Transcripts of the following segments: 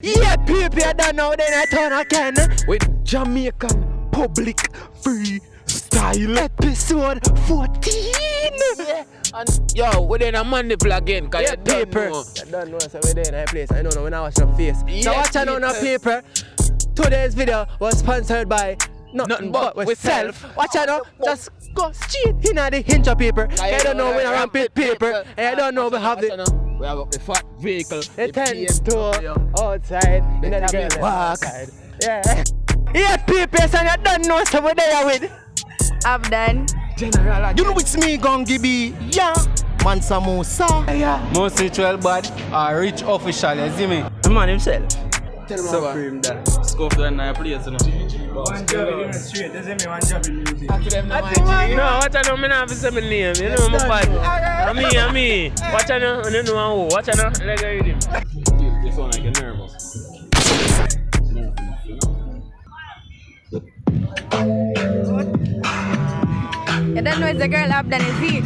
Yeah, people, you don't know, then I turn again with Jamaican Public Freestyle episode 14. Yeah. And yo, we're in a Monday vlog again, cause yeah, you don't paper. know. You don't know, so we're there in a place. I don't know when I watch your face. Yeah, so watch out on our paper. Today's video was sponsored by nothing but with self. Watch out now, just go straight in the hinge of paper. I don't know when I ramp it paper. And I don't know we have the. We have up the fat vehicle. The tent to outside. And then the girl walk. Yeah. Yeah, people, so you don't know so we're there with. I've done. General. You know it's me gon' give me, yeah. Man Samosa. Yeah. Most ritual bad or rich official, you see me? The man himself. Supreme that. Scope that in a place, you know. One job in the street, you see me, one job in music. No, watch out, me not have to say my name. You know my bad. I'm me. Watch out now, I don't know who. Watch out now, let go with him. This one I get nervous. You don't know it's the girl I've done, is it?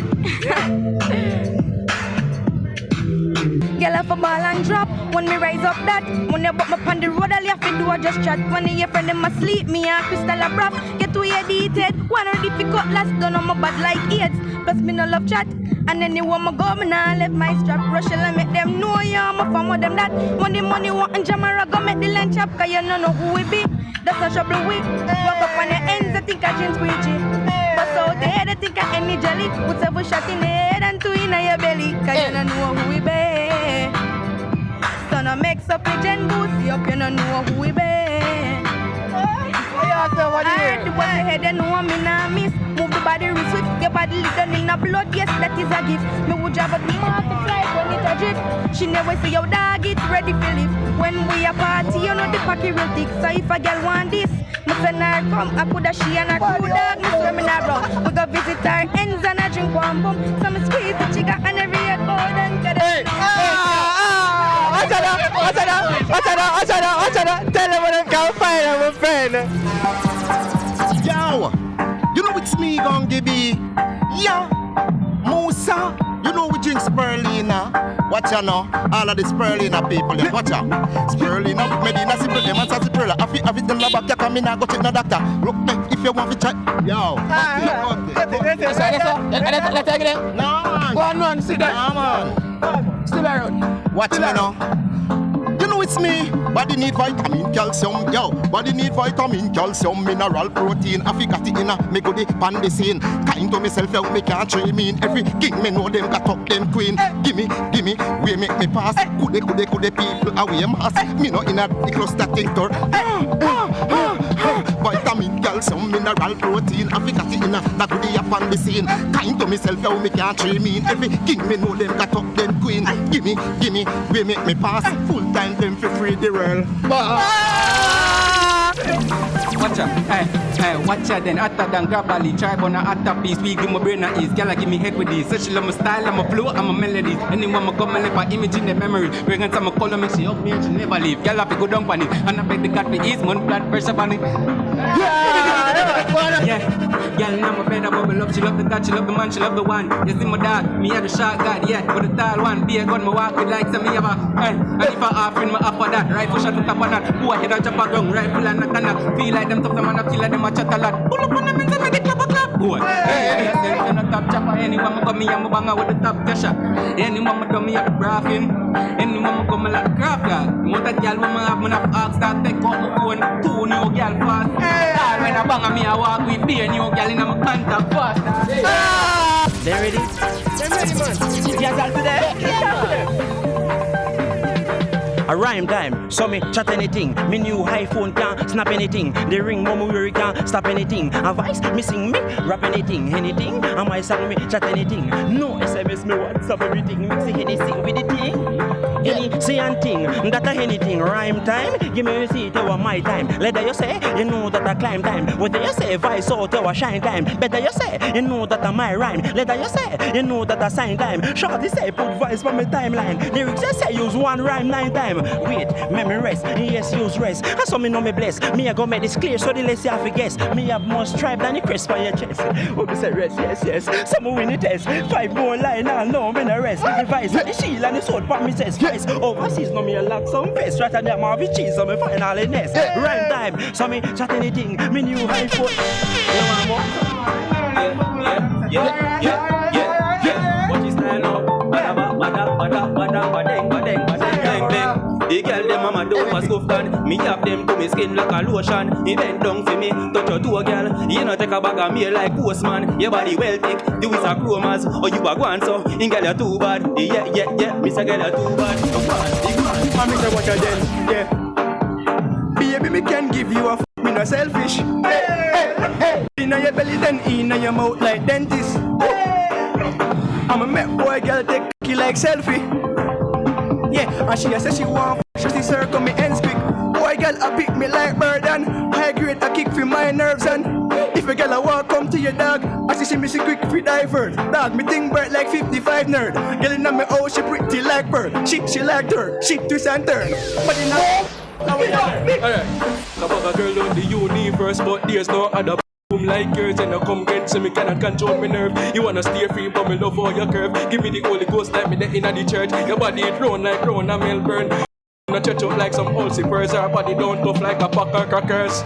Girl off a ball and drop. When me rise up that, when you put me on the road, all you have to do is just chat. When your friend them asleep, me and Crystal a rap. Get to EDITS. One of the difficult last done on my bad like AIDS. Plus me no love chat. And then you want me go, me nah left my strap. Rush and make them know yeah, I'm a fan with them that. When the money want and Jamara go make the lunch up, cause you don't know who we be. That's not trouble we. Walk up on the ends, I think I jeans preachy. But so the head, I think I any jelly. Put several shot in the head and two in your belly. Cause you don't know who we be. So no mix up with Jen Boosie up, you don't know who we be. I heard the boy head and know me nah miss. Move the body real swift, your body little in a blood, yes that is a gift. Me would drive but me off the flight when it a drift. She never see your dog it ready for live. When we a party, you know the pocket real thick. So if a girl want this, me send her come. I put a she and her crew dog, me swimming around. We go visit her ends and I drink one boom. So me squeeze the chica and every head board and get it. Watch out. Tell them what I can find my friend. Yo, you know it's me gon' give me, yeah. Musa, you know we drink spirulina. Watch out now, all of the spirulina people, them watch out. Spirulina, Medina, simple, them answer spirulina. Have it them la back, you come in and go check no doctor. Look, if you want to check, yo. Let's take it. No man. Go on, sit down. No man. Still around. Watch me now. You know it's me. Body need vitamin, calcium, yo. Body need vitamin, calcium, mineral, protein. I got it in a me go the pan the scene. Kind to myself, yo, me can't train me. Every king me know them got up them queen. Gimme, we make me pass. Could the people away mass. Me no in a cluster tinker. Vitamin, calcium, mineral, protein. I got it in a that go the pan the scene. Kind to myself, yo, me can't train me. Every king me know them got up them queen. Gimme, we make me pass. Full time them for free the world. Watch out, hey, watch out then. Atta than grabally, try on a atta piece. We give my brain a ease. Girl, give me head with this. So she love my style, I'm a flow, I'm a melody. Anyone ma come and leave her image in the memory. Bring on some color, make she up me and she never leave. Girl, have to go down on it. And I beg the God for ease, one blood pressure on it. Yeah. Girl, now my bed, I bubble up. She love the touch, she love the man, she love the one. You see my dog, me have the shot god, yeah. But the tall one, be a gun, my walk with like some me have a. And if I offering, my offer that. Rifle shot to top of that. Who I hit a jump a ground, rifle and knock and knock. Feel like them tough, the man up, kill like them a chat a lot. Pull up on them and say, make it clap a clap. Boy, hey, I'm a top chopper. Anyone ma come me, I'm a banger with the top dasher. Anyone ma come me at the graphing. Anyone ma come me like the craft guy. Want that girl when I have me up ask that take out my phone. Two new girl fast. When I bang me, I walk with the new girl in my contact fast. They ready? They're ready, man. You guys today? A rhyme time, so me chat anything. Me new iPhone can't snap anything. The ring mama where it can't stop anything. A voice missing me, rap anything. And my song me chat anything. No SMS me WhatsApp everything. Mix it anything with the thing. Any say and thing, that a anything. Rhyme time, give me a seat over my time. Later you say, you know that I climb time. Whether you say vice out over shine time. Better you say, you know that I my rhyme. Later you say, you know that I sign time. Shorty say put voice for my timeline. Lyrics you say use one rhyme 9 times. Wait, memory rest, yes, use rest. I saw me know me bless. Me I go make this clear so the less you have to guess. Me have more stripe than the crest on your chest. Oh, me say rest, yes. Some win the test. 5 more line, I'll know me no rest. The vice and the shield and the sword for me says. price. Overseas, no me a lock some face. Right at that Marvy cheese, so me finally nest. Rhyme time, so me chat anything. Me new iPhone. You want more? Yeah. What is style now? Badeng. The girl them mama do my scuff gun. Me have them to me skin like a lotion. He bend down for me, touch your toe girl. You know take a bag of meal like postman. Your body well thick, do it a chromas. Or you a guan so, in girl you too bad. Yeah, me say girl you too bad. I me say what you then, yeah. Baby, me can give you a me no selfish. Hey. Inna your belly then inna your mouth like dentist. I'ma make boy girl take kill like selfie. Yeah, and she says she want she see circle me ends quick. Boy girl I pick me like bird and high grade a kick for my nerves and if a girl I walk come to your dog, I see me quick free divert. Dog me think bird like 55 nerd. Girl inna me oh she pretty like bird. She like her, she twist and turn. But inna Alright, about a girl on the universe, but there's no other boom like yours. And I come again, so me cannot control my nerve. You wanna stay free, but me love all your curve. Give me the Holy Ghost like me the inna the church. Your body it round like round a Melbourne. Not church out like some old zippers. Our body don't tough like a pack of crackers.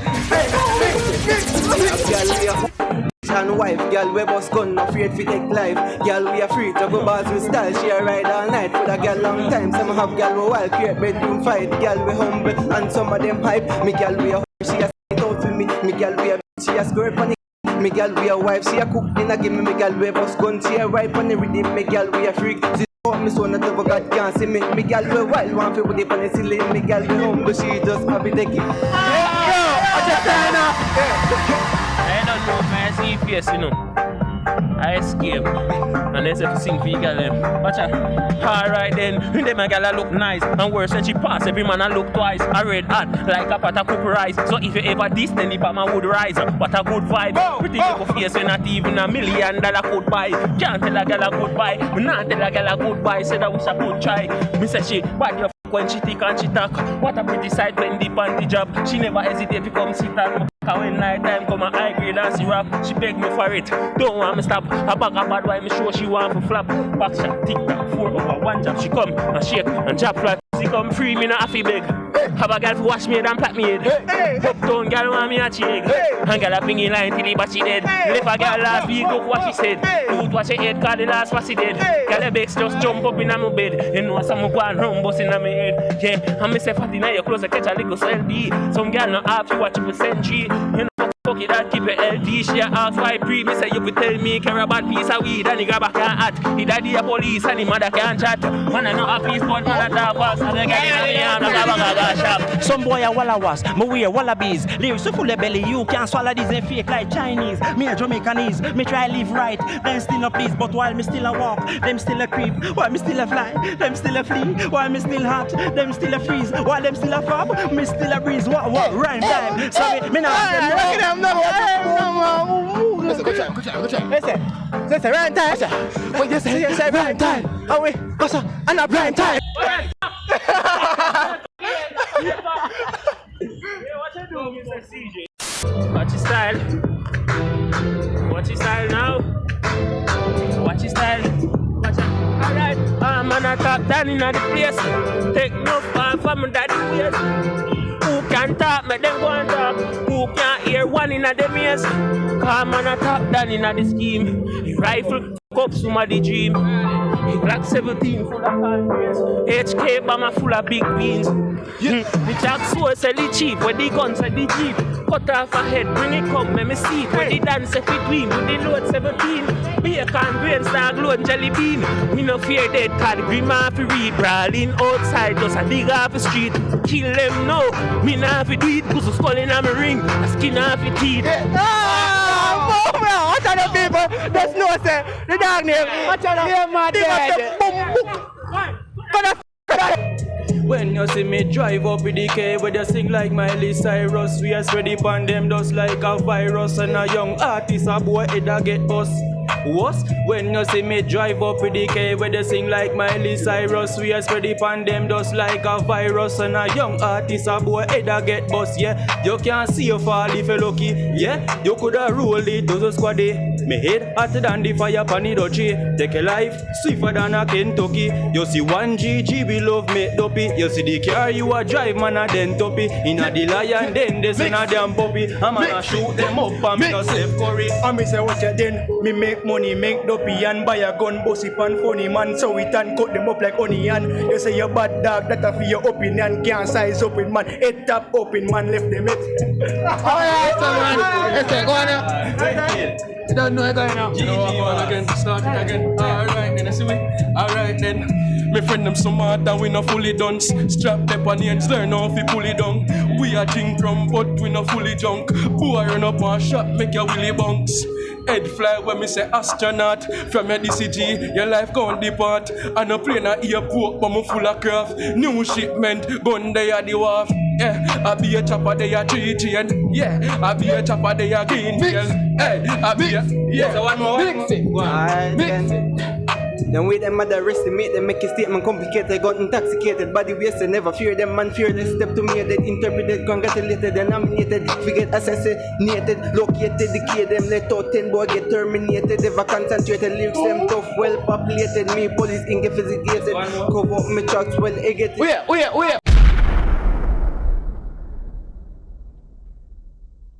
And wife, girl we bust gun, not afraid to take life. Girl we are free to go bars with style. She a ride all night for a girl long time. Some have girl we wild, create bedroom fight. Girl we humble and some of them hype. Me girl we a she a sit out with me. Me girl we a she a squirt on it. Me girl we a wife, she a cook dinner give me. Me girl we bust gun, she a ripe on the rhythm. Me girl we a freak. Me so not over God can't see me. Me girl we wild, one for with the funny silly. Me girl we humble, she just happy take it. I don't know if I see face, you know. I escape. And they say to sing for you girl them. Watch out. Alright then, them a girl look nice. And worse when she pass, every man a look twice. I red hot, like a pot of cook rice. So if you ever diss, then the man would rise. What a good vibe. Pretty little face when not even $1 million could buy. Can't tell a girl a goodbye. Me not tell a girl a goodbye. Said I wish I could try. Me say she bad your when she tick and she talk. What a pretty sight when deep on the job. She never hesitate to come sit and when night time come a high grade and she rap. She beg me for it. Don't want me stop. A bag of bad why me sure she want to flap. Back shot, tick tock, 4 over 1 job. She come and shake and drop flat. She come free me not happy beg. Have a girl to wash me head and pat me head. Uptown girl want me a check. And girl a bring in line till the batty dead. Left a girl last week look what she said. Youth wash her head cause the last what she did. Girl a begs just jump up in my bed. You know some go and run bust in my head. Yeah, and me say fat in your clothes I catch a little LD. Some girl not half you watch you century. You know fuck it that keep it LD. She a ask why pre. Me say you could tell me carry a bad piece of weed and he grab a can hat. He daddy a police and his mother can't chat. Man I know a piece but man a talk fast. And the girl in the hand a shop. Some boy a walla was, me wear wallabies. Lyrics so full of belly, you can't swallow these and fake like Chinese. Me a Jamaicanese, me try live right. Them still a please, but while me still a walk, them still a creep. While me still a fly, them still a flee. While me still hot, them still a freeze. While them still a fab, me still a breeze. What, rhyme time. So me now. Listen, good try. Listen, rhyme time. What you say? You say rhyme time. Oh wait, what's up? And a rhyme time. Watch your style. Watch your style now. Watch your style. Watch it. Alright. Man a top down in the place. Take no far from daddy place. Who can talk, make them go and talk. Who can't hear one in the maze. Come on a top down in the scheme. He rifle, up somebody dream. He Glock 17 full of countries. xkappe full of big beans. The jack sword sell it cheap. When the gun sell the jeep. Cut off a head, bring it come, let me see it. When the dance if it win, with the load 17. Bacon, brains, dog, load, jelly bean. Me no fear dead, cause the green man fi read. Brawling outside, just a dig off the street. Kill them now, me nah fi do it. Cause the skull in my ring, a skin off the teeth. Watch out the people, there's no say. The dog name, watch out the my dead. When you see me drive up with the K, where they sing like Miley Cyrus, we are spread upon them just like a virus. And a young artist, a boy, it'll get bust. What? When you see me drive up with the K, where they sing like Miley Cyrus, we are spread upon them just like a virus. And a young artist, a boy, it'll get bust. Yeah, you can't see you fall if you're lucky. Yeah, you coulda rolled it, those squaddy. Me head hotter than the fire pan the dutchie. Take a life, sweeter than a Kentucky. You see 1 GB love me dopey. You see the car you a drive, man a den toppy. In a the lion den, this in a damn puppy. I'm gonna shoot them up and me no Steph Curry. I me say what you then, me make money, make dopey and buy a gun, bossy pan funny man. So we can cut them up like onion. You say you bad dog, that a for your opinion. Can't size up in man, head top open man, left them it. Alright, so man, let's go on now. You don't know it going now. GG man again, start it again. Alright then, I see me. Alright then. Me friend them so mad that we no fully done. Strap them on the ends, learn how fi pull it down. We a drink rum, but we no fully drunk. Boy run up one shot, make your willy bunks. Head fly when me say astronaut. From your DCG, your life can't depart. And a plane a airport, but me full of craft. New shipment, gun they a the wharf. Yeah, I be a chopper, they a 3 chain. Yeah, I be a chopper, they a green field. Hey, I be a, yeah. So one more. Then with them mother estimate them make a statement complicated, got intoxicated, body wasted, never fear them man fearless, step to me that interpreted, congratulated and nominated, forget assassinated, located, decay them, let out 10 boy get terminated, ever concentrated, lyrics them tough, well populated, me police investigated, cover up my tracks well egged. Wait.